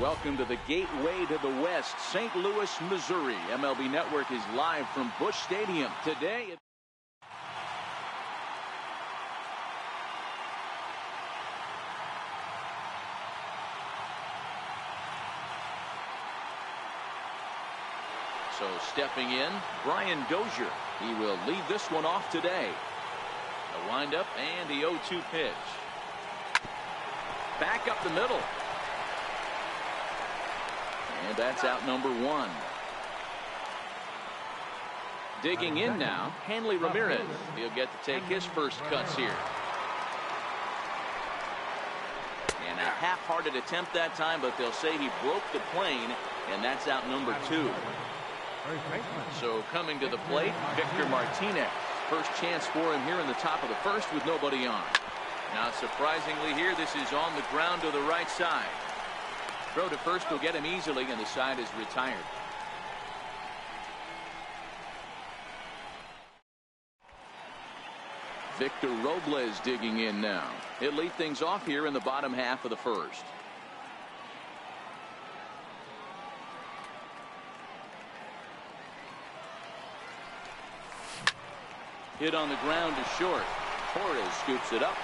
Welcome to the gateway to the West, St. Louis, Missouri. MLB Network is live from Busch Stadium today. So stepping in, Brian Dozier. He will lead this one off today. The windup and the 0-2 pitch. Back up the middle. And that's out number one. Digging in now, Hanley Ramirez. He'll get to take his first cuts here. And a half-hearted attempt that time, but they'll say he broke the plane, and that's out number two. So coming to the plate, Victor Martinez. First chance for him here in the top of the first with nobody on. Now surprisingly here, this is on the ground to the right side. Throw to first will get him easily, and the side is retired. Victor Robles digging in now. He'll lead things off here in the bottom half of the first. Hit on the ground to short. Torres scoops it up.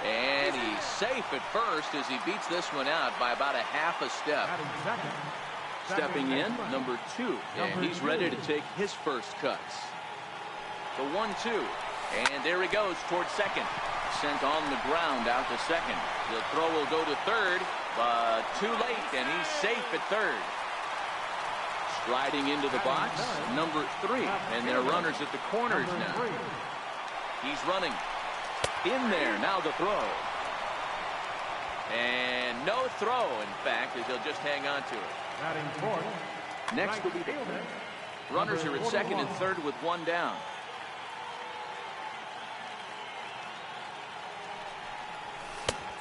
And he's safe at first as he beats this one out by about a half a step. Stepping in, number two. And he's ready to take his first cuts. The 1-2. And there he goes towards second. Sent on the ground out to second. The throw will go to third, but too late, and he's safe at third. Striding into the box, number three. And there are runners at the corners now. He's running. In there, now the throw. And no throw, in fact, as he'll just hang on to it. Next will be the runners are at second and third with one down.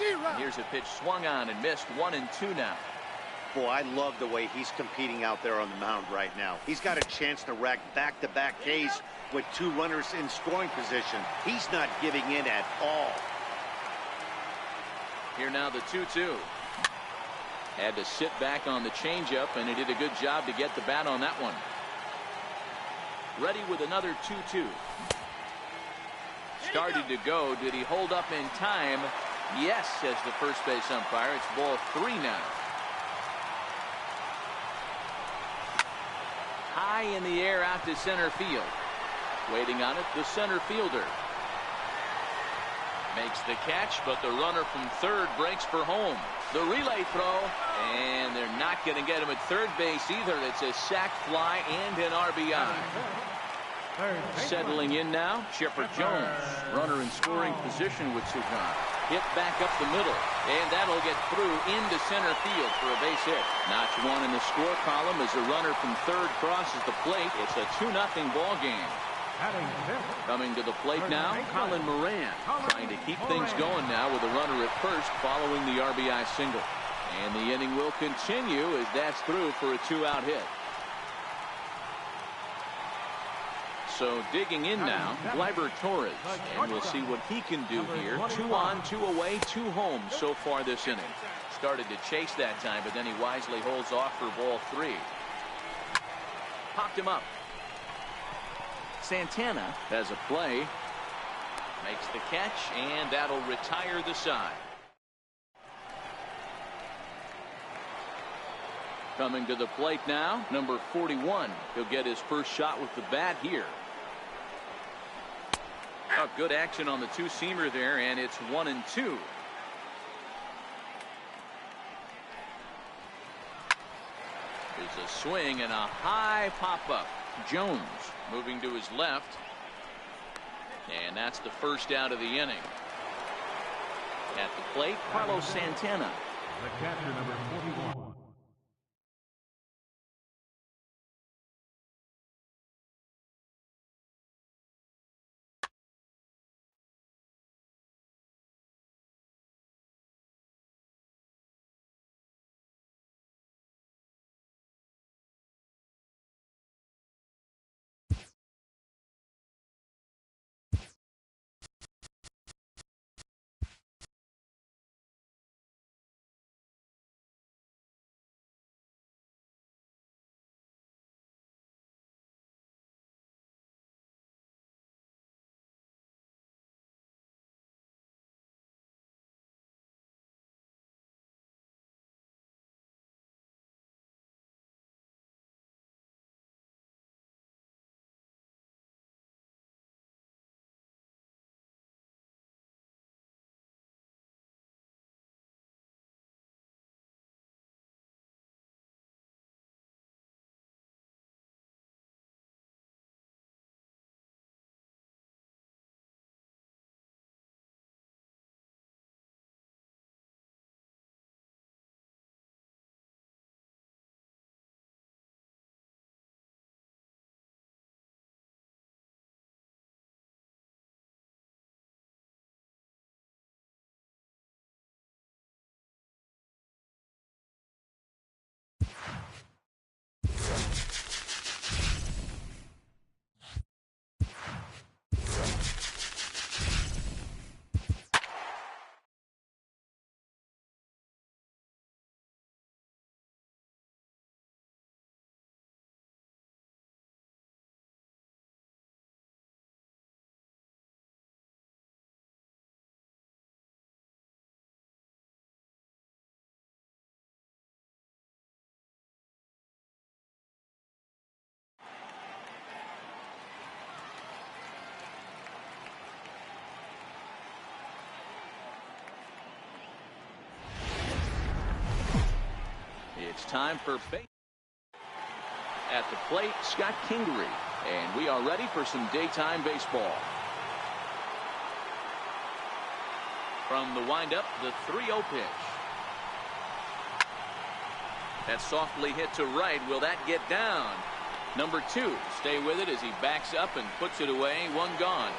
And here's a pitch swung on and missed. 1-2 now. Boy, I love the way he's competing out there on the mound right now. He's got a chance to rack back-to-back Ks with two runners in scoring position. He's not giving in at all. Here now the 2-2. Had to sit back on the changeup, and he did a good job to get the bat on that one. Ready with another 2-2. Started to go. Did he hold up in time? Yes, says the first base umpire. It's ball three now. High in the air out to center field. Waiting on it, the center fielder. Makes the catch, but the runner from third breaks for home. The relay throw, and they're not going to get him at third base either. It's a sac fly and an RBI. Settling in now, Chipper Jones. Runner in scoring position with Sugan. Hit back up the middle, and that'll get through into center field for a base hit. Notch one in the score column as a runner from third crosses the plate. It's a 2-0 ball game. Coming to the plate now, Colin Moran, trying to keep things going now with a runner at first following the RBI single. And the inning will continue as that's through for a 2-out hit. So digging in now, Gleyber Torres, and we'll see what he can do here. 2 on, 2 away, 2 home so far this inning. Started to chase that time, but then he wisely holds off for ball three. Popped him up. Santana has a play. Makes the catch, and that'll retire the side. Coming to the plate now, number 41. He'll get his first shot with the bat here. Oh, good action on the two-seamer there, and it's 1-2. There's a swing and a high pop-up. Jones moving to his left, and that's the first out of the inning. At the plate, Carlos Santana. The catcher, number 41. It's time for base. At the plate, Scott Kingery. And we are ready for some daytime baseball. From the windup, the 3-0 pitch. That's softly hit to right. Will that get down? Number 2, stay with it as he backs up and puts it away. One gone.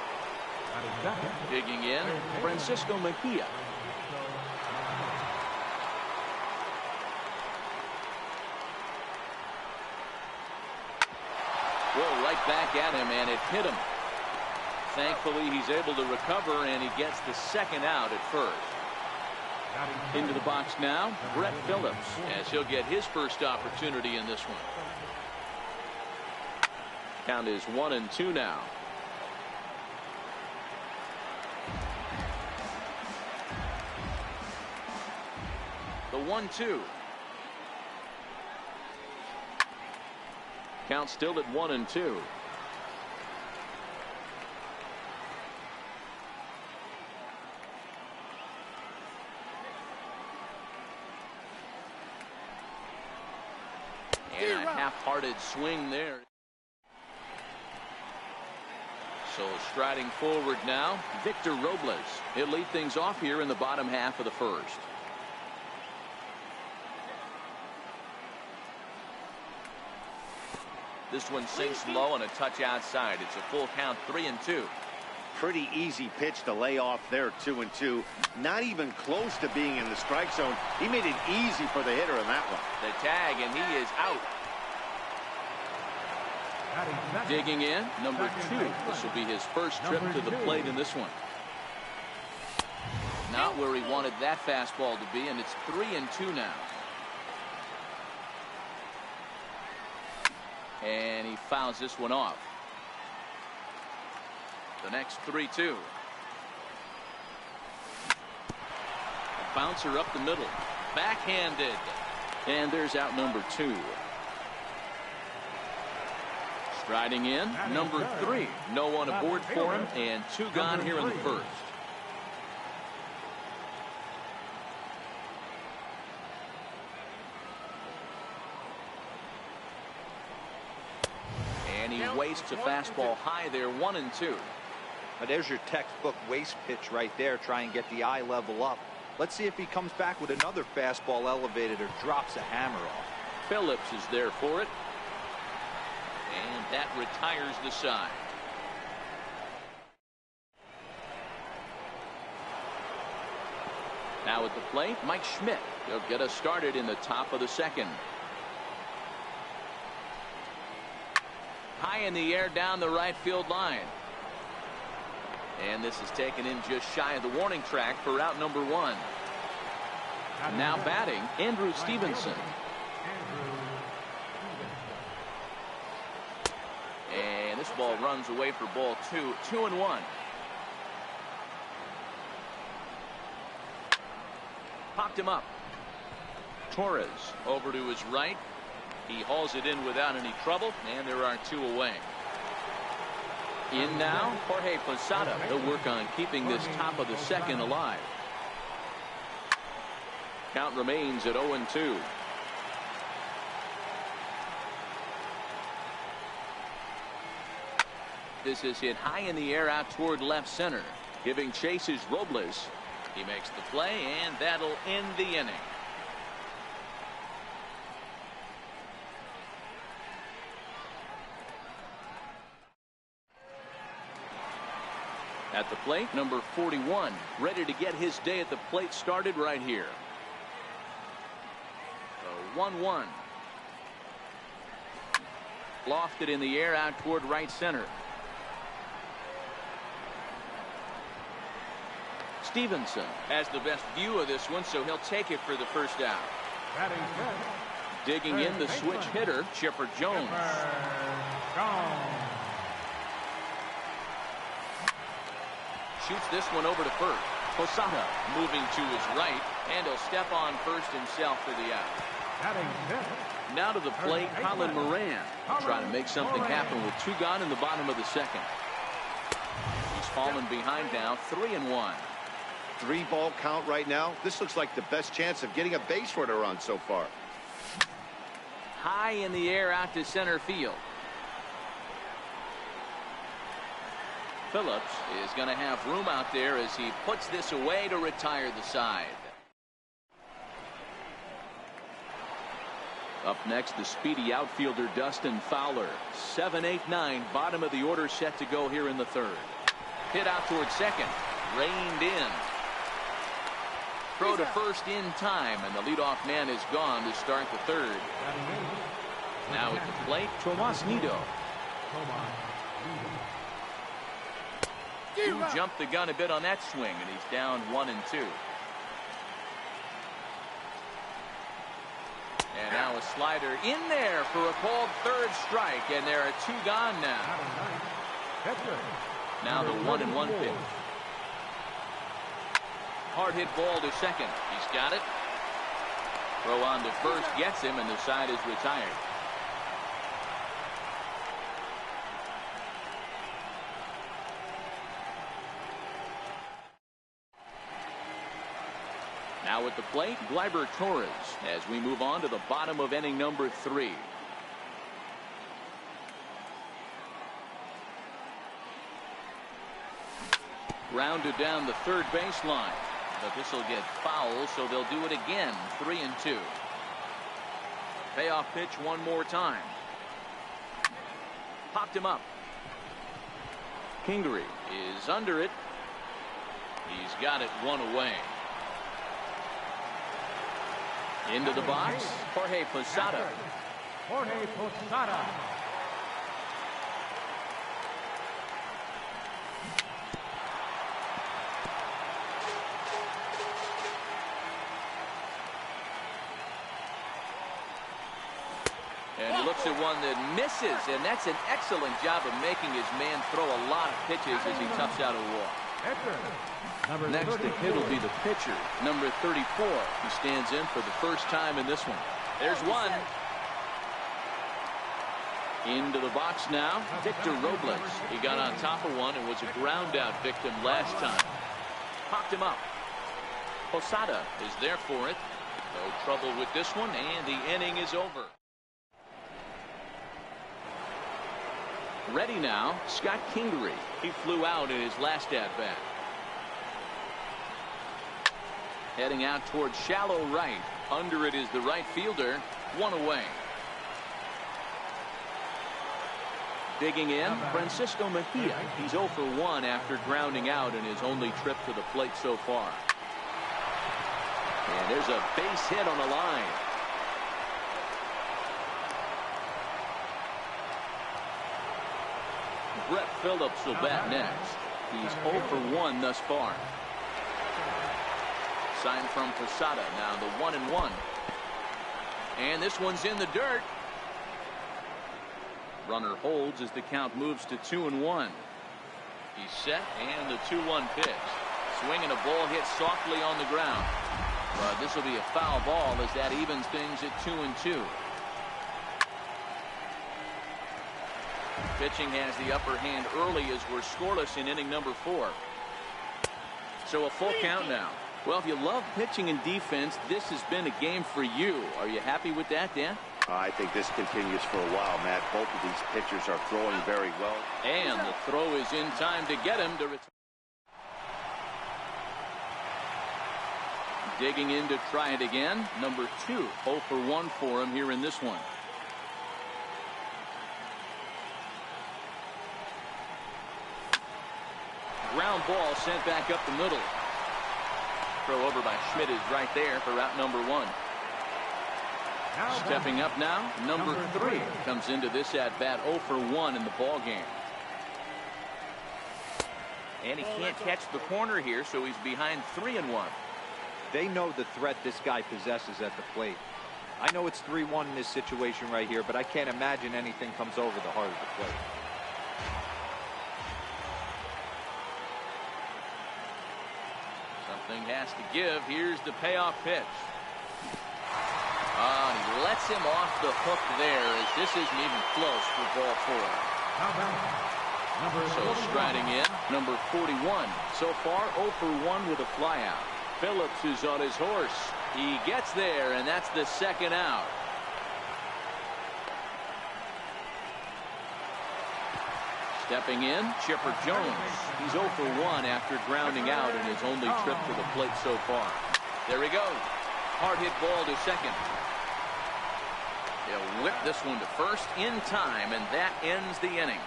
Digging in, Francisco Mejia. Well, right back at him, and it hit him. Thankfully, he's able to recover, and he gets the second out at first. Into the box now, Brett Phillips, as he'll get his first opportunity in this one. Count is 1-2 now. The 1-2. Count still at 1-2. And a half-hearted swing there. So striding forward now, Victor Robles. He'll lead things off here in the bottom half of the first. This one sinks low and a touch outside. It's a full count, 3-2. Pretty easy pitch to lay off there, 2-2. Not even close to being in the strike zone. He made it easy for the hitter in that one. The tag, and he is out. Digging in, number 2. This will be his first trip to the plate in this one. Not where he wanted that fastball to be, and it's 3-2 now. And he fouls this one off. The next 3-2. A bouncer up the middle. Backhanded. And there's out number 2. Striding in, number 3. No one aboard for him, and 2 gone here in the first. And he wastes a fastball high there, 1-2. Now there's your textbook waste pitch right there. Try and get the eye level up. Let's see if he comes back with another fastball elevated or drops a hammer off. Phillips is there for it. And that retires the side. Now at the plate, Mike Schmidt. He'll get us started in the top of the second. High in the air down the right field line. And this is taken in just shy of the warning track for out number 1. Now batting, Andrew Stevenson. And this ball runs away for ball 2. 2-1. Popped him up. Torres over to his right. He hauls it in without any trouble, and there are 2 away. In now, Jorge Posada. He'll work on keeping this top of the second alive. Count remains at 0-2. This is hit high in the air out toward left center. Giving chase is Robles. He makes the play, and that'll end the inning. At the plate, number 41, ready to get his day at the plate started right here. 1-1. Lofted in the air out toward right center. Stevenson has the best view of this one, so he'll take it for the first out. Digging in, the switch hitter, Chipper Jones. Shoots this one over to first. Posada moving to his right, and he'll step on first himself for the out. Now to the plate, Colin Moran. Trying to make something happen with 2 gone in the bottom of the second. He's fallen behind now, 3-1. 3-ball count right now. This looks like the best chance of getting a base runner on so far. high in the air out to center field. Phillips is going to have room out there as he puts this away to retire the side. Up next, the speedy outfielder Dustin Fowler. 7, 8, 9, bottom of the order, set to go here in the third. Hit out towards second, reined in. Throw to first in time, and the leadoff man is gone to start the third. Now at the plate, Tomas Nido. Who jumped the gun a bit on that swing, and he's down 1-2. And now a slider in there for a called third strike, and there are 2 gone now. Now the 1-1 pitch. Hard hit ball to second. He's got it. Throw on to first gets him, and the side is retired. Now at the plate, Gleyber Torres, as we move on to the bottom of inning number 3. Grounded down the third baseline, but this will get foul, so they'll do it again. 3-2. Payoff pitch one more time. Popped him up. Kingery is under it. He's got it 1 away. Into the box, Jorge Posada. Jorge Posada. And he looks at one that misses, and that's an excellent job of making his man throw a lot of pitches as he toughs out a walk. Next to hit will be the pitcher, number 34. He stands in for the first time in this one. There's one. Into the box now, Victor Robles. He got on top of one and was a ground out victim last time. Popped him up. Posada is there for it. No trouble with this one, and the inning is over. Ready now, Scott Kingery. He flew out in his last at-bat. Heading out towards shallow right. Under it is the right fielder. 1 away. Digging in, Francisco Mejia. He's 0 for 1 after grounding out in his only trip to the plate so far. And there's a base hit on the line. Brett Phillips will bat next. He's 0 for 1 thus far. Sign from Posada. Now the 1-1. And this one's in the dirt. Runner holds as the count moves to 2-1. He's set, and the 2-1 pitch. Swinging a ball hit softly on the ground. But this will be a foul ball as that evens things at 2-2. Pitching has the upper hand early as we're scoreless in inning number 4. So a full count now. Well, if you love pitching and defense, this has been a game for you. Are you happy with that, Dan? I think this continues for a while, Matt. Both of these pitchers are throwing very well. And the throw is in time to get him to return. Digging in to try it again. Number 2, 0 for 1 for him here in this one. Ground ball sent back up the middle. Throw over by Schmidt is right there for route number 1. Stepping up now, number 3 comes into this at bat 0 for 1 in the ball game. And he can't catch the corner here, so he's behind 3-1. They know the threat this guy possesses at the plate. I know it's 3-1 in this situation right here, but I can't imagine anything comes over the heart of the plate. Something has to give. Here's the payoff pitch. He lets him off the hook there as this isn't even close for ball 4. So striding in, number 41. So far 0 for 1 with a flyout. Phillips is on his horse. He gets there, and that's the second out. Stepping in, Chipper Jones. He's 0 for 1 after grounding out in his only trip to the plate so far. There he goes. Hard hit ball to second. He'll whip this one to first in time, and that ends the inning.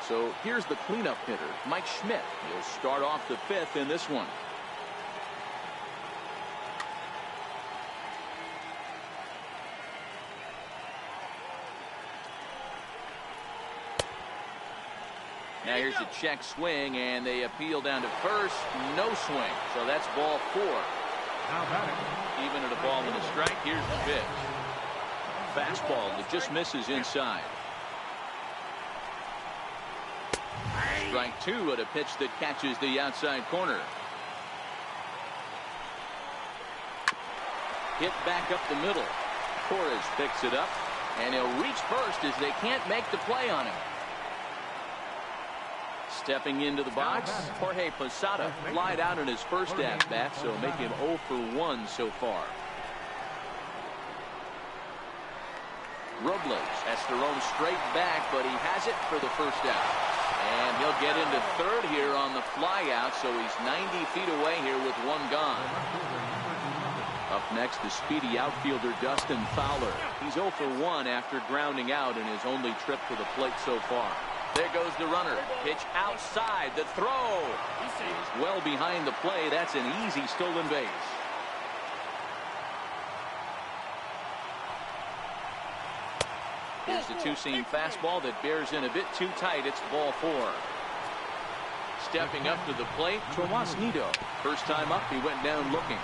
So here's the cleanup hitter, Mike Schmidt. He'll start off the fifth in this one. Now here's a check swing, and they appeal down to first. No swing, so that's ball 4. Even at a ball and a strike, here's the pitch. Fastball that just misses inside. Strike 2 at a pitch that catches the outside corner. Hit back up the middle. Torres picks it up, and he'll reach first as they can't make the play on him. Stepping into the box, Jorge Posada flied out in his first at-bat, so make him 0 for 1 so far. Robles has to roam straight back, but he has it for the first out. And he'll get into third here on the flyout, so he's 90 feet away here with 1 gone. Up next, the speedy outfielder Dustin Fowler. He's 0 for 1 after grounding out in his only trip to the plate so far. There goes the runner. Pitch outside. The throw is well behind the play. That's an easy stolen base. Here's the two-seam fastball that bears in a bit too tight. It's ball 4. Stepping up to the plate, Tomas Nido. First time up, he went down looking.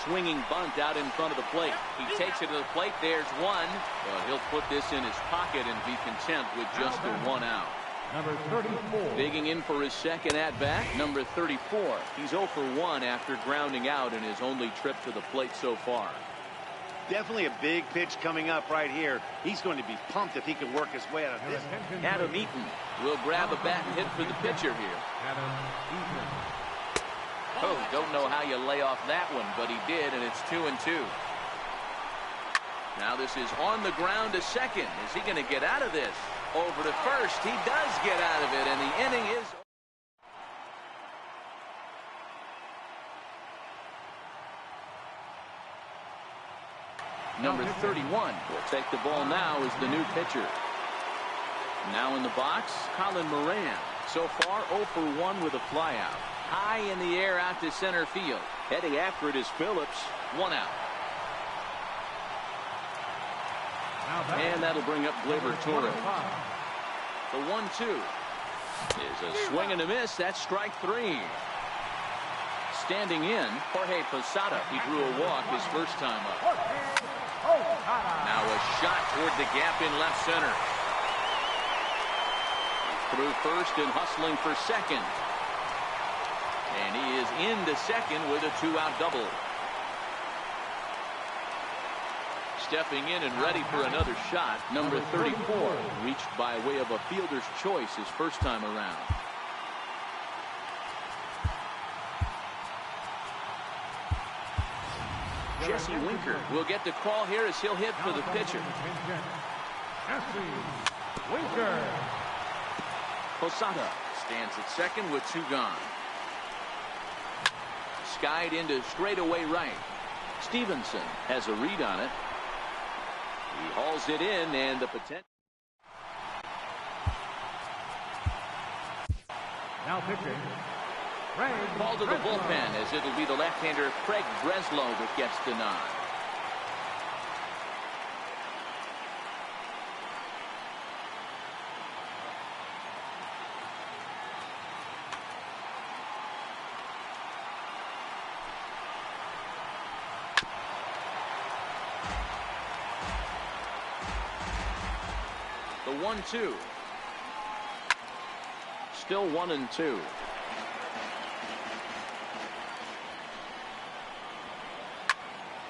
Swinging bunt out in front of the plate. He takes it to the plate. There's one. Well, he'll put this in his pocket and be content with just the 1 out. Number 34. Digging in for his second at-bat, number 34. He's 0 for 1 after grounding out in his only trip to the plate so far. Definitely a big pitch coming up right here. He's going to be pumped if he can work his way out of this. Adam Eaton will grab a bat and hit for the pitcher here. Adam Eaton. Oh, don't know how you lay off that one, but he did, and it's 2-2. Now this is on the ground to second. Is he going to get out of this? Over to first. He does get out of it, and the inning is... Number 31 will take the ball now as the new pitcher. Now in the box, Colin Moran. So far, 0 for 1 with a flyout. High in the air out to center field. Heading after it is Phillips. 1 out. And that'll bring up Gleyber Torres. The 1-2 is a swing and a miss. That's strike 3. Standing in, Jorge Posada. He drew a walk his first time up. Now a shot toward the gap in left center. Through first and hustling for second. And he is into second with a 2-out double. Stepping in and ready for another shot, number 34, reached by way of a fielder's choice his first time around. Jesse Winker will get the call here as he'll hit for the pitcher. Winker. Posada stands at second with 2 gone. Skied into straightaway right. Stevenson has a read on it. He hauls it in, and the potential. Now pitching. Ball to the bullpen as it'll be the left-hander Craig Breslow that gets the nod. The 1-2. Still 1-2.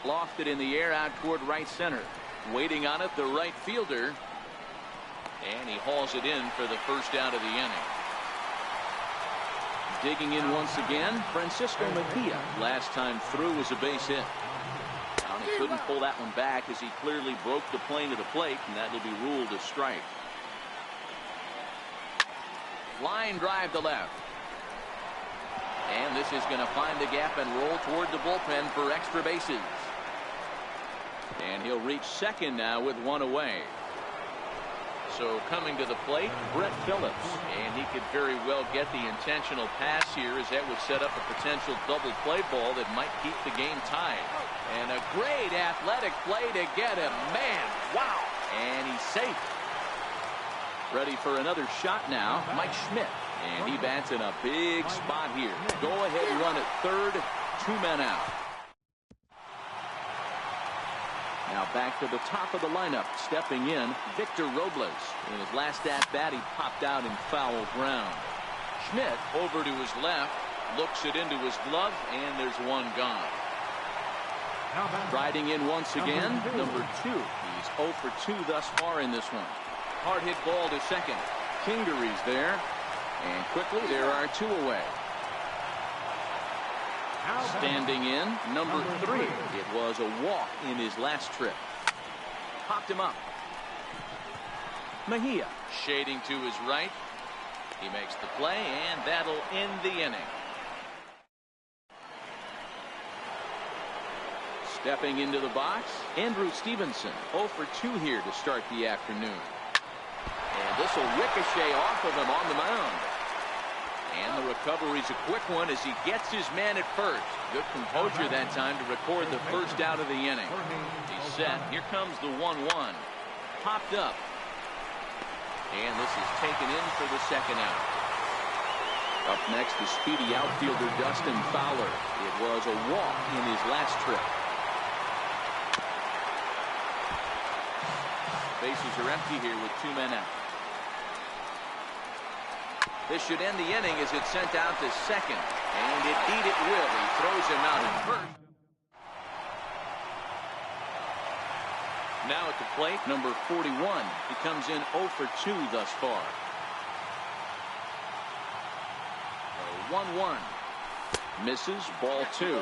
Lofted in the air out toward right center. Waiting on it, the right fielder. And he hauls it in for the first out of the inning. Digging in once again, Francisco Mejia. Last time through was a base hit. Counting couldn't pull that one back as he clearly broke the plane to the plate, and that'll be ruled a strike. Line drive to left. And this is going to find the gap and roll toward the bullpen for extra bases. And he'll reach second now with one away. So coming to the plate, Brett Phillips. And he could very well get the intentional pass here, as that would set up a potential double play ball that might keep the game tied. And a great athletic play to get him. Man, wow. And he's safe. Ready for another shot now, Mike Schmidt. And he bats in a big spot here. Go ahead run at third, 2 men out. Now back to the top of the lineup, stepping in, Victor Robles. In his last at-bat, he popped out in foul ground. Schmidt over to his left, looks it into his glove, and there's one gone. Riding in once again, number 2. He's 0 for 2 thus far in this one. Hard hit ball to second. Kingery's there, and quickly there are 2 away. Standing in, number 3. It was a walk in his last trip. Popped him up. Mejia shading to his right. He makes the play, and that'll end the inning. Stepping into the box, Andrew Stevenson, 0 for 2 here to start the afternoon. And this will ricochet off of him on the mound. And the recovery's a quick one as he gets his man at first. Good composure that time to record the first out of the inning. He's set. Here comes the 1-1. Popped up. And this is taken in for the second out. Up next, the speedy outfielder Dustin Fowler. It was a walk in his last trip. Bases are empty here with 2 men out. This should end the inning as it's sent out to second. And indeed it will. He throws him out at first. Now at the plate, number 41. He comes in 0 for 2 thus far. 1-1. Misses, ball 2.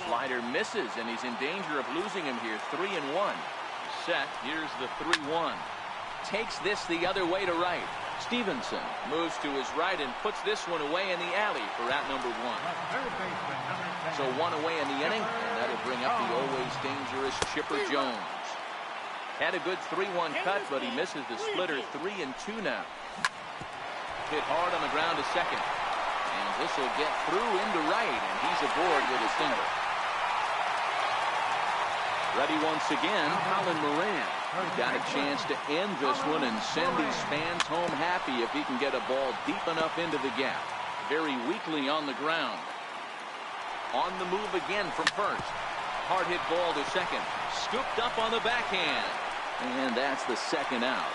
Slider misses, and he's in danger of losing him here. 3-1. Set. Here's the 3-1. Takes this the other way to right. Stevenson moves to his right and puts this one away in the alley for out number 1. So 1 away in the inning, and that'll bring up the always dangerous Chipper Jones. Had a good 3-1 cut, but he misses the splitter. 3-2 now. Hit hard on the ground to second. And this will get through into right, and he's aboard with a single. Ready once again, Colin Moran. He's got a chance to end this one and send these fans home happy if he can get a ball deep enough into the gap. Very weakly on the ground. On the move again from first. Hard hit ball to second. Scooped up on the backhand. And that's the second out.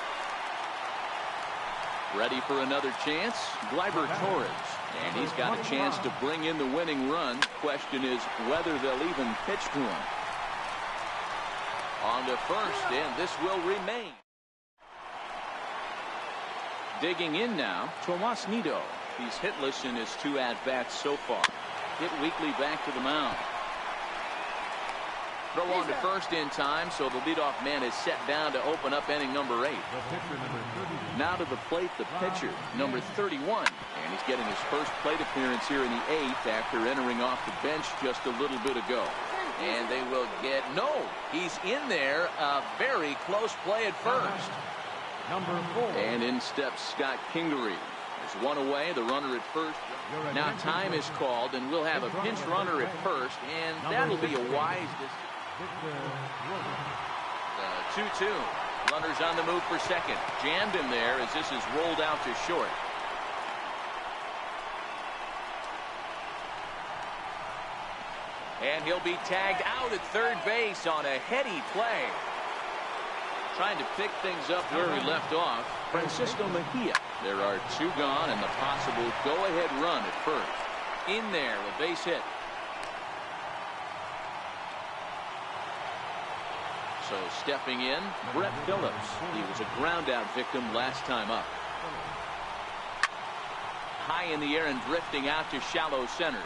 Ready for another chance? Gleyber Torres. And he's got a chance to bring in the winning run. Question is whether they'll even pitch to him. On to first, and this will remain. Digging in now, Tomas Nido. He's hitless in his 2 at-bats so far. Hit weakly back to the mound. Throw on to first in time, so the leadoff man is set down to open up inning number 8. Now to the plate, the pitcher, number 31. And he's getting his first plate appearance here in the 8th after entering off the bench just a little bit ago. And they will get, no, he's in there. A very close play at first. Number 4. And in steps Scott Kingery. There's 1 away, the runner at first. Now time is called, and we'll have a pinch runner at first, and that'll be a wise decision. 2-2. Runners on the move for second. Jammed him there as this is rolled out to short. And he'll be tagged out at third base on a heady play. Trying to pick things up where he left off, Francisco Mejia. There are 2 gone and the possible go-ahead run at first. In there, a base hit. So stepping in, Brett Phillips. He was a ground-out victim last time up. High in the air and drifting out to shallow center.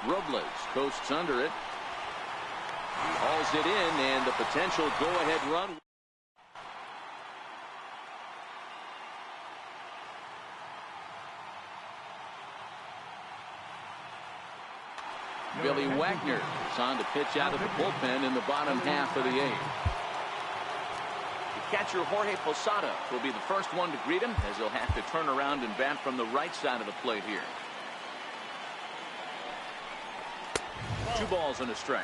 Robles coasts under it. He hauls it in, and the potential go-ahead run. Billy Wagner is on to pitch out of the bullpen in the bottom half of the eighth. The catcher Jorge Posada will be the first one to greet him, as he'll have to turn around and bat from the right side of the plate here. 2 balls and a strike.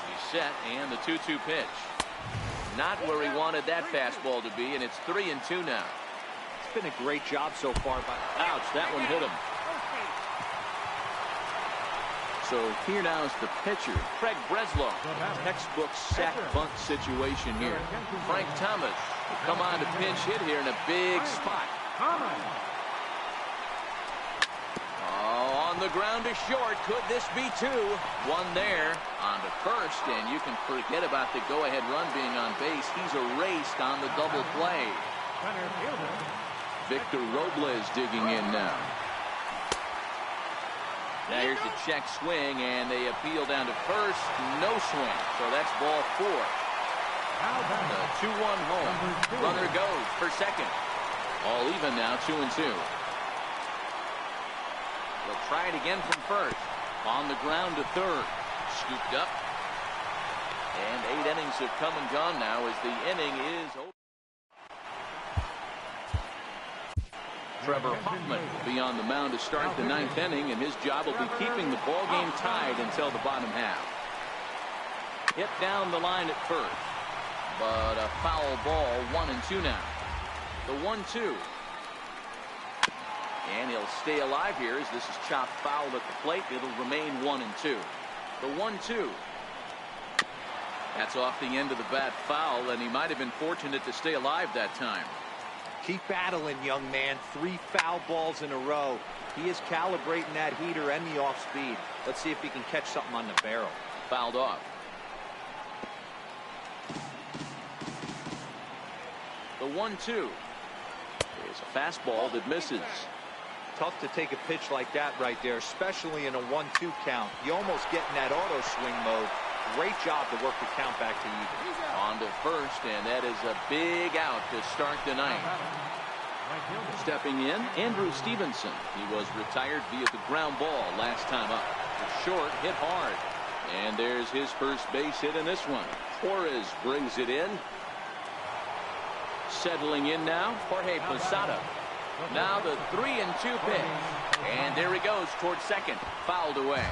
He's set, and the 2-2 pitch. Not where he wanted that fastball to be, and it's 3-2 now. It's been a great job so far. Ouch, that one hit him. So here now is the pitcher, Craig Breslow. Textbook sack bunt situation here. Frank Thomas will come on to pinch hit here in a big spot. Oh, on the ground to short. Could this be 2? One there on to first, and you can forget about the go-ahead run being on base. He's erased on the double play. Victor Robles digging in now. Now here's the check swing, and they appeal down to first. No swing, so that's ball 4. The 2-1 home. Runner goes for second. All even now, 2-2. They'll try it again from first. On the ground to third. Scooped up. And 8 innings have come and gone now as the inning is over. Trevor Hoffman will be on the mound to start the 9th inning, and his job will be keeping the ball game tied until the bottom half. Hit down the line at first, but a foul ball. 1-2 now. The 1-2. And he'll stay alive here as this is chopped foul at the plate. It'll remain 1-2. The 1-2. That's off the end of the bat foul, and he might have been fortunate to stay alive that time. Keep battling, young man. 3 foul balls in a row. He is calibrating that heater and the off speed. Let's see if he can catch something on the barrel. Fouled off. The 1-2 is a fastball that misses. Tough to take a pitch like that right there, especially in a 1-2 count. You almost get in that auto swing mode. Great job to work the count back to even. On to first, and that is a big out to start the 9th. Stepping in, Andrew Stevenson. He was retired via the ground ball last time up. Short, hit hard. And there's his first base hit in this one. Torres brings it in. Settling in now, Jorge Posada. Now the 3-2 pitch. And there he goes towards second. Fouled away.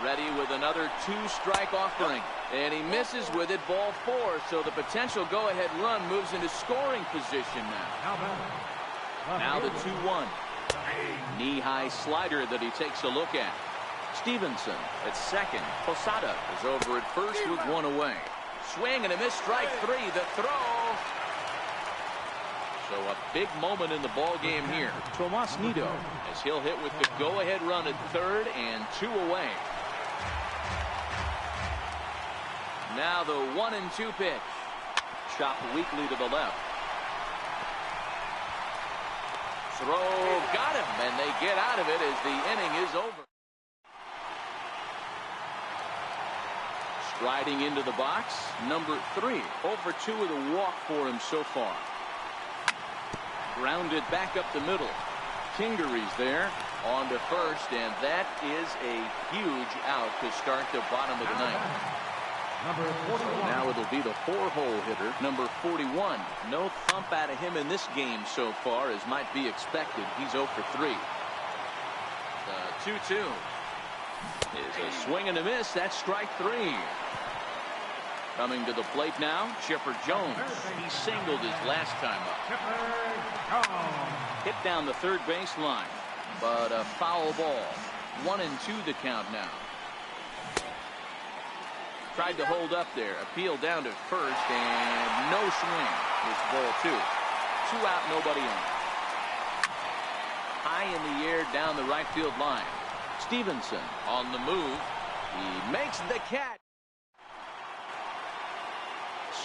Ready with another 2-strike offering. And he misses with it, ball 4. So the potential go-ahead run moves into scoring position now. Now the 2-1. Knee-high slider that he takes a look at. Stevenson at second. Posada is over at first with 1 away. Swing and a miss, strike 3. The throw. So a big moment in the ball game here. Tomas Nido, as he'll hit with the go-ahead run at third and 2 away. Now the 1-2 pitch. Chopped weakly to the left. Throw, got him, and they get out of it as the inning is over. Striding into the box, number 3. 0-for-2 with a walk for him so far. Grounded back up the middle. Kingery's there on to first, and that is a huge out to start the bottom of the 9th. Now it'll be the 4-hole hitter, number 41. No thump out of him in this game so far, as might be expected. He's 0-for-3. The 2-2 is a swing and a miss. That's strike 3. Coming to the plate now, Chipper Jones. He singled his last time up. Hit down the third baseline, but a foul ball. 1-2 the count now. Tried to hold up there. Appeal down to first, and no swing. It's ball 2. 2 out, nobody on. High in the air down the right field line. Stevenson on the move. He makes the catch.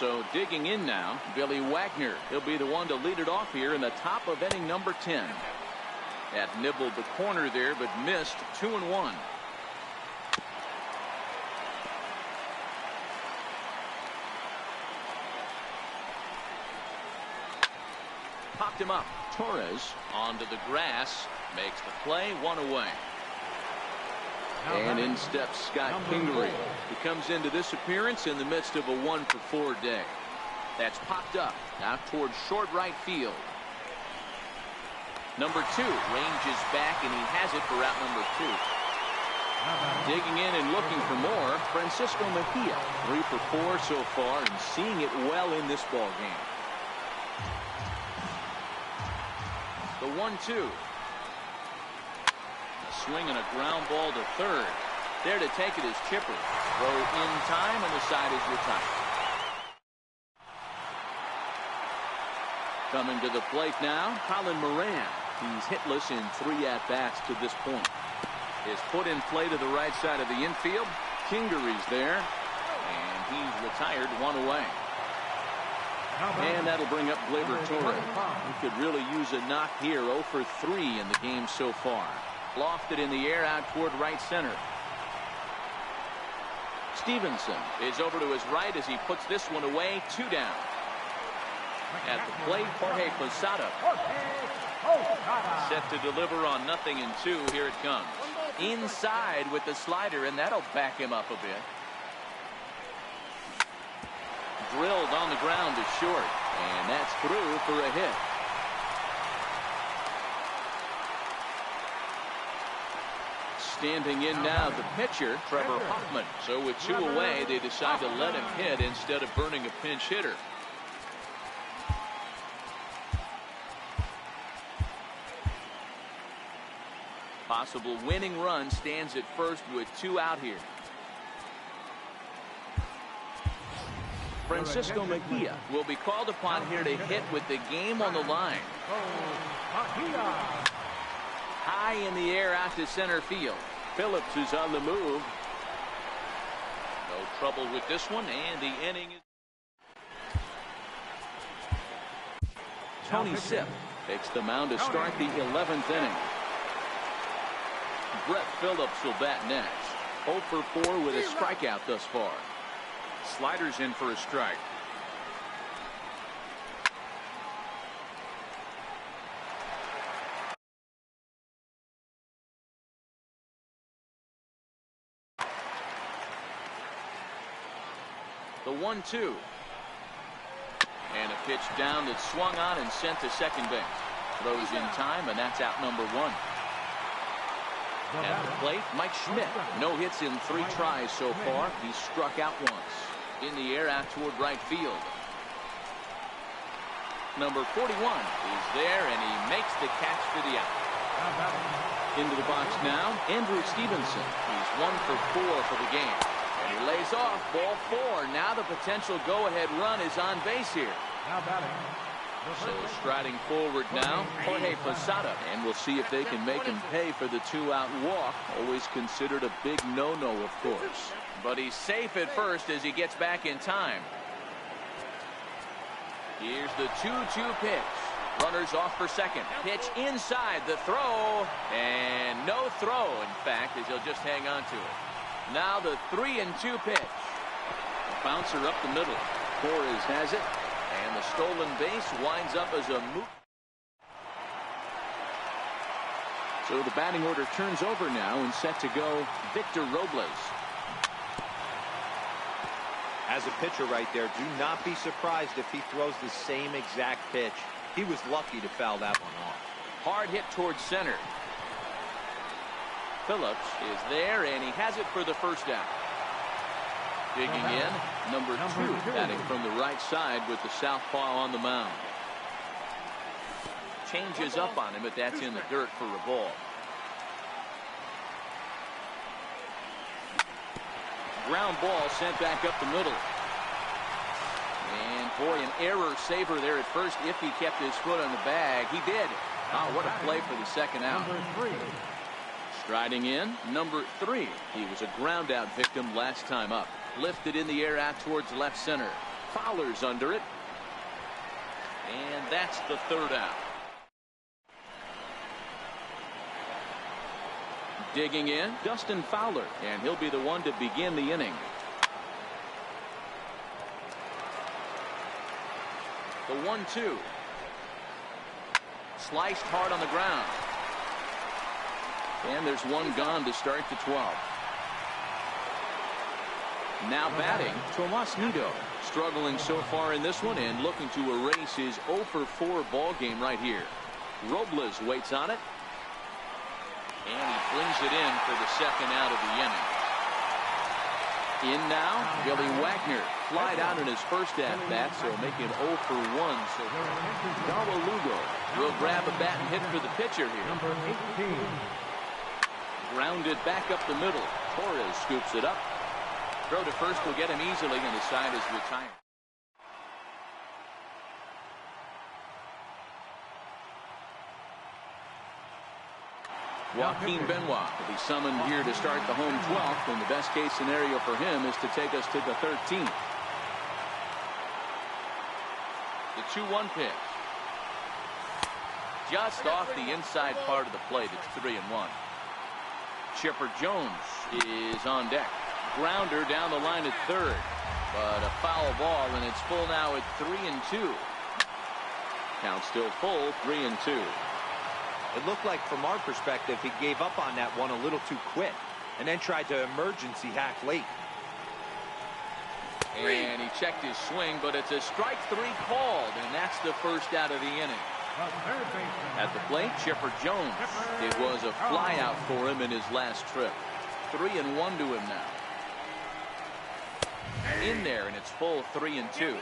So digging in now, Billy Wagner. He'll be the one to lead it off here in the top of inning number 10. That nibbled the corner there, but missed 2-1. Popped him up. Torres onto the grass, makes the play, 1 away. And in steps Scott Kingery. He comes into this appearance in the midst of a 1-for-4 day. That's popped up out towards short right field. Number 2 ranges back, and he has it for out number 2. Digging in and looking for more, Francisco Mejia. 3 for 4 so far, and seeing it well in this ball game. The 1-2. Swing and a ground ball to third. There to take it is Chipper. Throw in time, and the side is retired. Coming to the plate now, Colin Moran. He's hitless in 3 at-bats to this point. Is put in play to the right side of the infield. Kingery's there, and he's retired, 1 away. And that'll bring up Gleyber Torres. He could really use a knock here. 0 for 3 in the game so far. Lofted in the air out toward right center. Stevenson is over to his right as he puts this one away. 2 down. At the plate, Jorge Posada. Set to deliver on 0-2. Here it comes. Inside with the slider, and that'll back him up a bit. Drilled on the ground to short, and that's through for a hit. Standing in now, the pitcher, Trevor Hoffman. So with 2 away, they decide to let him hit instead of burning a pinch hitter. Possible winning run stands at first with 2 out here. Francisco Mejia will be called upon here to hit with the game on the line. High in the air out to center field. Phillips is on the move. No trouble with this one, and the inning is. Tony Sipp takes the mound to start the 11th inning. Brett Phillips will bat next. 0 for 4 with a strikeout thus far. Sliders in for a strike. The 1-2. And a pitch down that's swung on and sent to second base. Throws in time, and that's out number 1. At the plate, Mike Schmidt. No hits in 3 tries so far. He's struck out once. In the air out toward right field. Number 41 is there, and he makes the catch for the out. Into the box now, Andrew Stevenson. He's 1 for 4 for the game. And he lays off, ball 4. Now the potential go-ahead run is on base here. So striding forward now, Jorge Posada. And we'll see if they can make him pay for the 2-out walk. Always considered a big no-no, of course. But he's safe at first as he gets back in time. Here's the 2-2 pitch. Runners off for second. Pitch inside, the throw. And no throw, in fact, as he'll just hang on to it. Now the 3-2 pitch. A bouncer up the middle. Torres has it. And the stolen base winds up as a moot. So the batting order turns over now, and set to go Victor Robles. As a pitcher right there, do not be surprised if he throws the same exact pitch. He was lucky to foul that one off. Hard hit towards center. Phillips is there, and he has it for the first out. Digging in, number 2, batting from the right side with the southpaw on the mound. Changes up on him, but that's in the dirt for a ball. Ground ball sent back up the middle. And boy, an error saver there at first if he kept his foot on the bag. He did. Oh, what a play for the second out. Striding in, number 3. He was a ground out victim last time up. Lifted in the air out towards left center. Fowler's under it. And that's the third out. Digging in, Dustin Fowler, and he'll be the one to begin the inning. The 1-2. Sliced hard on the ground. And there's one gone to start the 12th. Now batting, Tomas Nido. Struggling so far in this one and looking to erase his 0-for-4 ball game right here. Robles waits on it. And he brings it in for the second out of the inning. In now, Billy Wagner. Flied out in his first at-bat, so making 0-for-1. So Darwin Lugo will grab a bat and hit for the pitcher here. Number 18. Grounded back up the middle. Torres scoops it up. Throw to first will get him easily, and the side is retired. Joaquin Benoit will be summoned here to start the home 12th, and the best case scenario for him is to take us to the 13th. The 2-1 pitch. Just off the inside part of the plate. It's 3-1. Chipper Jones is on deck. Grounder down the line at third, but a foul ball, and it's full now at 3-2. Count still full, 3-2. It looked like from our perspective he gave up on that one a little too quick and then tried to emergency hack late. And he checked his swing, but it's a strike 3 called, and that's the first out of the inning. At the plate, Chipper Jones. It was a fly out for him in his last trip. 3-1 to him now. In there, and it's full 3-2.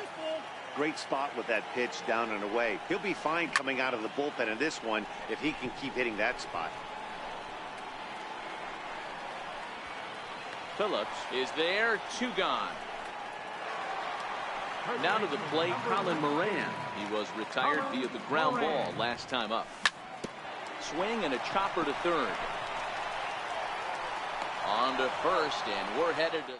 Great spot with that pitch down and away. He'll be fine coming out of the bullpen in this one if he can keep hitting that spot. Phillips is there, 2 gone. Now to the plate, Colin Moran. He was retired via the ground ball last time up. Swing and a chopper to third. On to first, and we're headed to...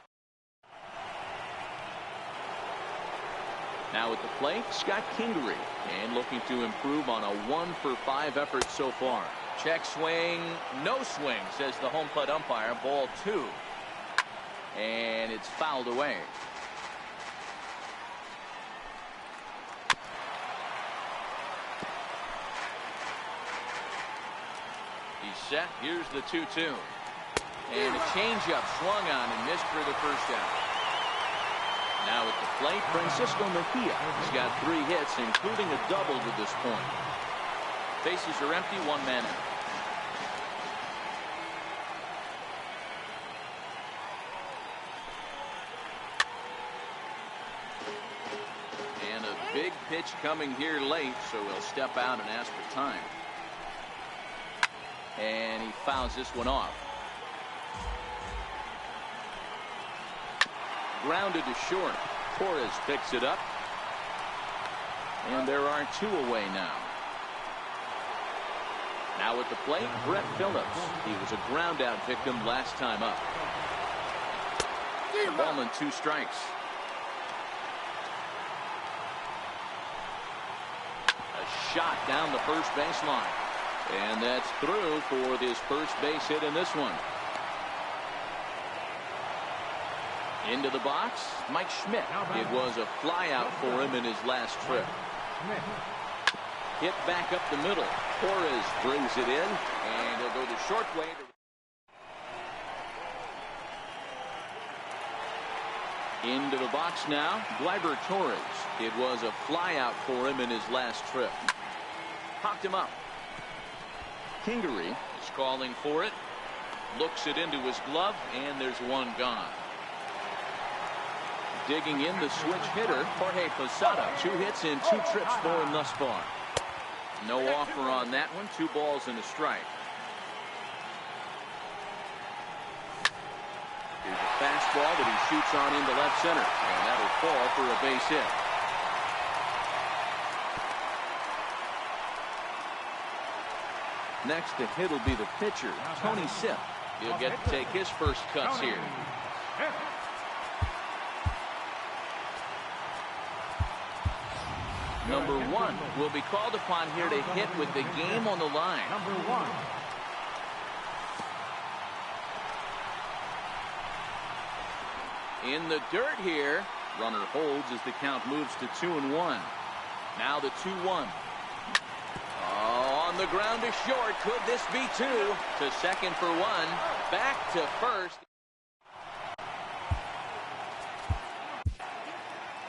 Now at the plate, Scott Kingery, and looking to improve on a 1-for-5 effort so far. Check swing, no swing, says the home plate umpire. Ball 2. And it's fouled away. He's set. Here's the 2-2. And a changeup swung on and missed for the first out. Now at the plate, Francisco Mejia. He's got 3 hits, including a double to this point. Bases are empty, 1 man out. And a big pitch coming here late, so he'll step out and ask for time. And he fouls this one off. Grounded to short. Torres picks it up. And there are 2 away now. Now at the plate, Brett Phillips. He was a ground out victim last time up. Ball and 2 strikes. A shot down the first baseline. And that's through for this first base hit in this one. Into the box, Mike Schmidt. It was a fly out for him in his last trip. Hit back up the middle. Torres brings it in, and he'll go the short way. Into the box now, Gleyber Torres. It was a fly out for him in his last trip. Popped him up. Kingery is calling for it. Looks it into his glove, and there's 1 gone. Digging in the switch hitter, Jorge Posada. 2 hits in 2 trips for him thus far. No offer on that one. 2 balls and a strike. Here's a fastball that he shoots on into left center, and that'll fall for a base hit. Next to hit will be the pitcher, Tony Sipp. He'll get to take his first cuts here. Number 1 will be called upon here to hit with the game on the line. Number 1. In the dirt here. Runner holds as the count moves to 2-1. Now the 2-1. Oh, on the ground is short. Could this be 2? To second for 1. Back to first.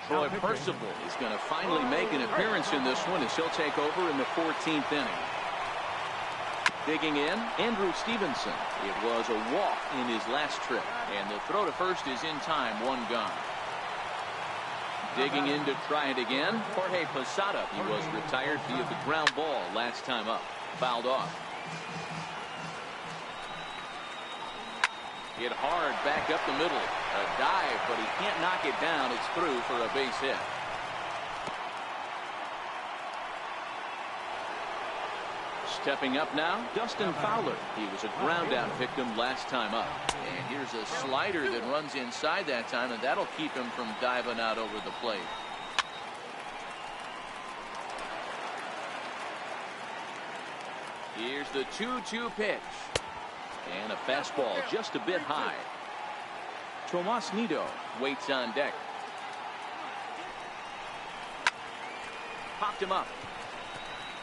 Troy Percival is going to finally make an appearance in this one as he'll take over in the 14th inning. Digging in, Andrew Stevenson. It was a walk in his last trip, and the throw to first is in time, 1 gone. Digging in to try it again, Jorge Posada. He was retired via the ground ball last time up. Fouled off. Hit hard back up the middle. A dive, but he can't knock it down. It's through for a base hit. Stepping up now, Dustin Fowler. He was a ground out victim last time up. And here's a slider that runs inside that time, and that'll keep him from diving out over the plate. Here's the 2-2 pitch. And a fastball just a bit high. Tomas Nido waits on deck. Popped him up.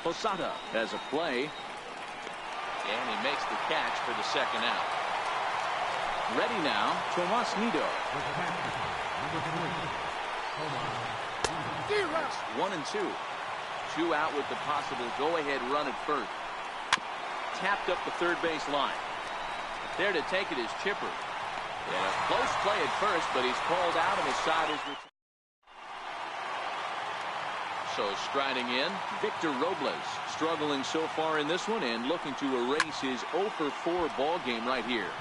Posada has a play. And he makes the catch for the second out. Ready now, Tomas Nido. Number 3. 1-2. 2 out with the possible go-ahead run at first. Tapped up the third base line. There to take it is Chipper. And a close play at first, but he's called out and his side is returned. So striding in, Victor Robles, struggling so far in this one and looking to erase his 0-for-4 ball game right here.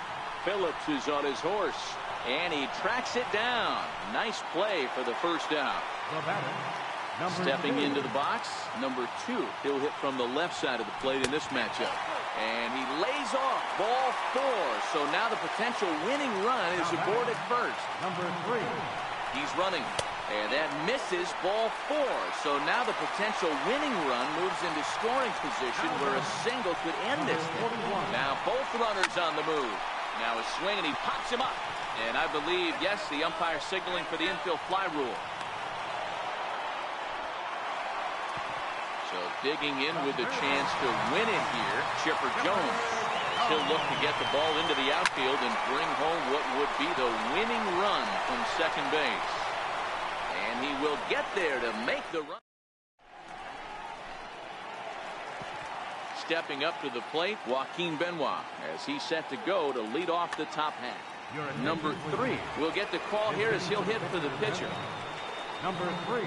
Phillips is on his horse, and he tracks it down. Nice play for the first out. Stepping into the box, number 2. He'll hit from the left side of the plate in this matchup. And he lays off ball 4. So now the potential winning run is aboard at first. Number 3. He's running. And that misses ball 4. So now the potential winning run moves into scoring position where a single could end this thing. Now both runners on the move. Now a swing and he pops him up. And I believe, yes, the umpire signaling for the infield fly rule. So digging in with a chance to win it here, Chipper Jones. He'll look to get the ball into the outfield and bring home what would be the winning run from second base. And he will get there to make the run. Stepping up to the plate, Joaquin Benoit, as he's set to go to lead off the top half. Number 3 will get the call here as he'll hit for the pitcher. Number 3.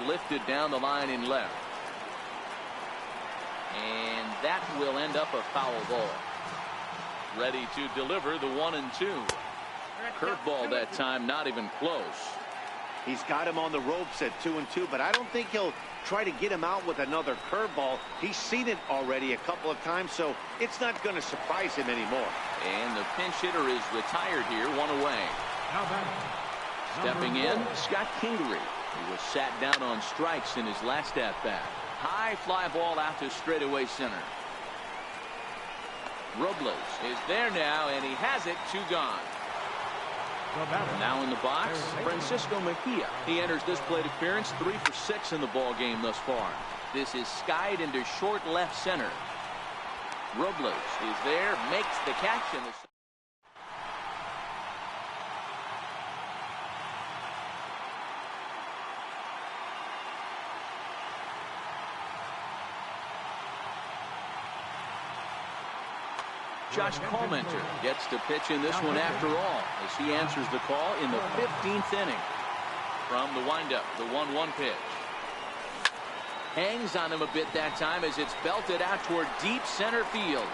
Lifted down the line in left. And that will end up a foul ball. Ready to deliver the 1-2. Curveball that time, not even close. He's got him on the ropes at 2-2, but I don't think he'll try to get him out with another curveball. He's seen it already a couple of times, so it's not going to surprise him anymore. And the pinch hitter is retired here, 1 away. Stepping in, Scott Kingery. He was sat down on strikes in his last at-bat. High fly ball out to straightaway center. Robles is there now, and he has it. 2 gone. Now in the box, Francisco Mejia. He enters this plate appearance 3 for 6 in the ball game thus far. This is skied into short left center. Robles is there, makes the catch in the Josh Comenter gets to pitch in this one after all as he answers the call in the 15th inning. From the windup, the 1-1 pitch. Hangs on him a bit that time as it's belted out toward deep center field.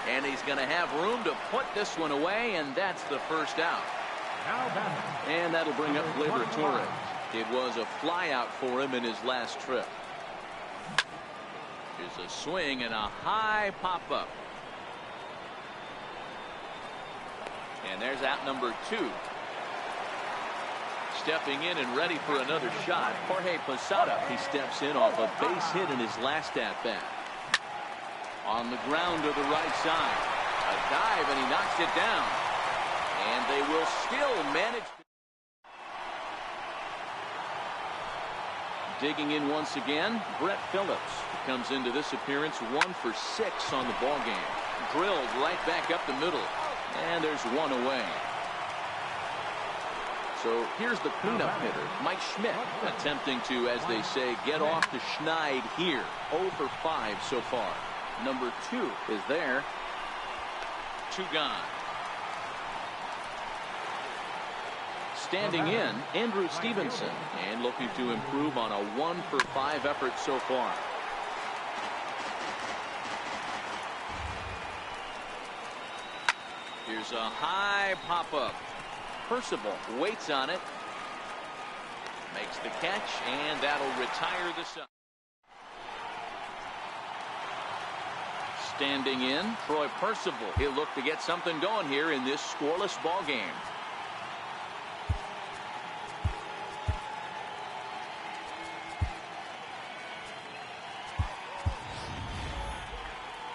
And he's going to have room to put this one away, and that's the first out. And that'll bring up Gleyber Torres. It was a fly out for him in his last trip. Here's a swing and a high pop-up. And there's out number 2. Stepping in and ready for another shot, Jorge Posada. He steps in off a base hit in his last at-bat. On the ground to the right side. A dive, and he knocks it down. And they will still manage to... Digging in once again, Brett Phillips comes into this appearance 1 for 6 on the ball game. Drilled right back up the middle. And there's one away. So here's the cleanup hitter, Mike Schmidt, attempting to, as they say, get off the schneid here. 0 for 5 so far. Number 2 is there. 2 gone. Standing in, Andrew Stevenson, and looking to improve on a 1 for 5 effort so far. Here's a high pop-up. Percival waits on it. Makes the catch, and that'll retire the side. Standing in, Troy Percival. He'll look to get something going here in this scoreless ball game.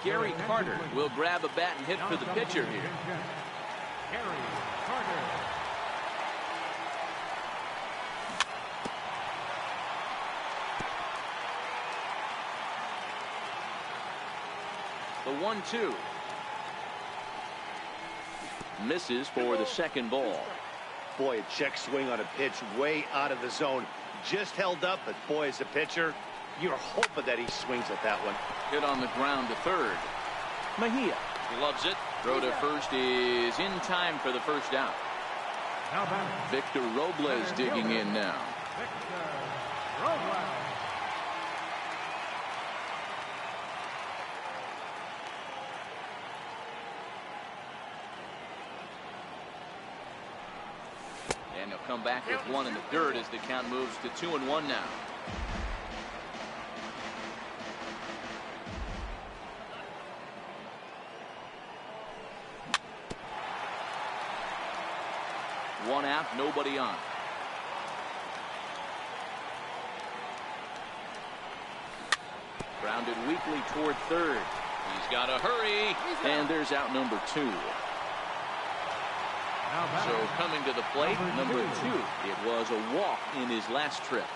Gary Carter will grab a bat and hit for the pitcher here. Gary Carter. The 1-2. Misses for the second ball. Boy, a check swing on a pitch way out of the zone. Just held up, but boy, as a pitcher, you're hoping that he swings at that one. Hit on the ground to third. Mejia loves it. Throw to first is in time for the first out. Victor Robles digging in now. Victor Robles. And he'll come back with 1 in the third as the count moves to 2-1 now. One out, nobody on. Grounded weakly toward third. He's got to hurry, and there's out number 2. So coming to the plate, number 2. It was a walk in his last trip.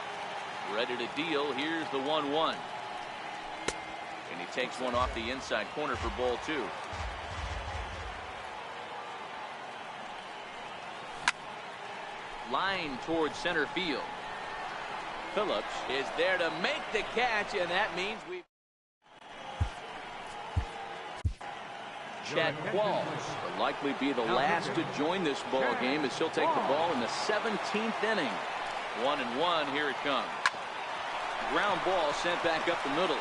Ready to deal. Here's the 1-1. And he takes one off the inside corner for ball 2. Line towards center field. Phillips is there to make the catch, and that means we. Chad Qualls will likely be the last to join this ball game as he'll take the ball in the 17th inning. 1-1. Here it comes. Ground ball sent back up the middle.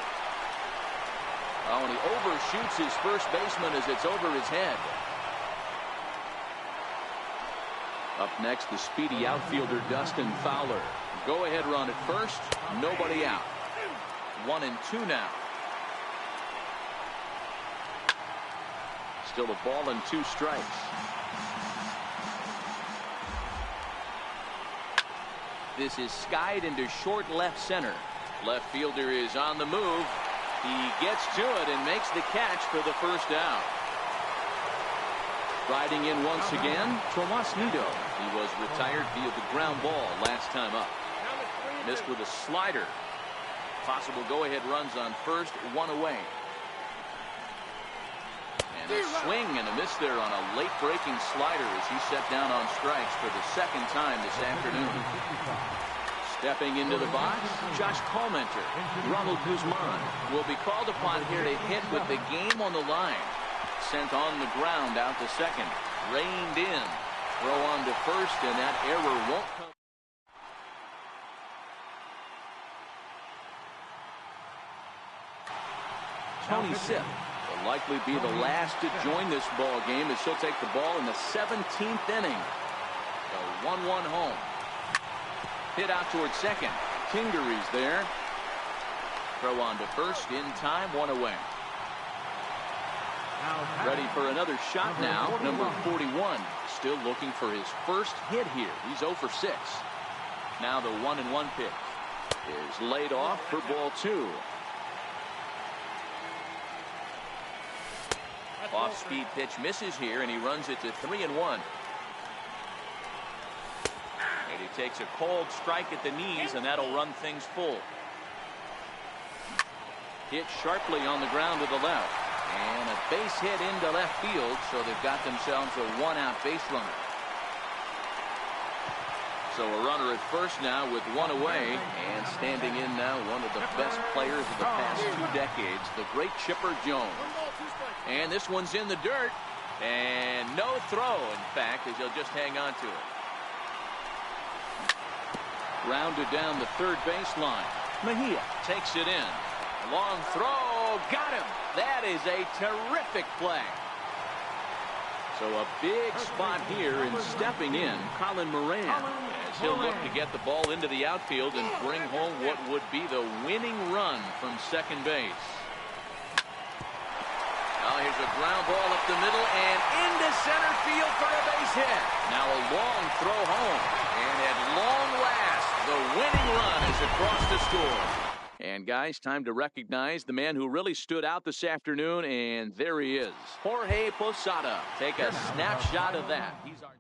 Oh, and he overshoots his first baseman as it's over his head. Up next, the speedy outfielder Dustin Fowler. Go-ahead run at first. Nobody out. 1-2 now. Still a ball and 2 strikes. This is skied into short left center. Left fielder is on the move. He gets to it and makes the catch for the first out. Riding in once again, Tomas Nido. He was retired via the ground ball last time up. Missed with a slider. Possible go-ahead runs on first, 1 away. And a swing and a miss there on a late-breaking slider as he set down on strikes for the second time this afternoon. Stepping into the box, Josh Palmenter. Ronald Guzman will be called upon here to hit with the game on the line. Sent on the ground out to second. Reined in. Throw on to first, and that error won't come. Tony Sipp will likely be the last to join this ball game as he'll take the ball in the 17th inning. The 1-1 home. Hit out towards second. Kingery's there. Throw on to first in time, 1 away. Ready for another shot now. Number 41. Still looking for his first hit here. He's 0 for 6. Now the 1-1 pitch is laid off for ball 2. Off-speed pitch misses here, and he runs it to 3-1. And he takes a cold strike at the knees, and that'll run things full. Hit sharply on the ground to the left. And a base hit into left field, so they've got themselves a 1-out base runner. So a runner at first now with 1 away, and standing in now one of the best players of the past 2 decades, the great Chipper Jones. And this one's in the dirt, and no throw, in fact, as he'll just hang on to it. Rounded down the third baseline. Mejia takes it in. Long throw, got him. That is a terrific play. So a big spot here, and stepping in, Colin Moran, as he'll look to get the ball into the outfield and bring home what would be the winning run from second base. Now here's a ground ball up the middle and into center field for a base hit. Now a long throw home, and at long last, the winning run is across the score. And guys, time to recognize the man who really stood out this afternoon, and there he is, Jorge Posada. Take a snapshot of that. He's our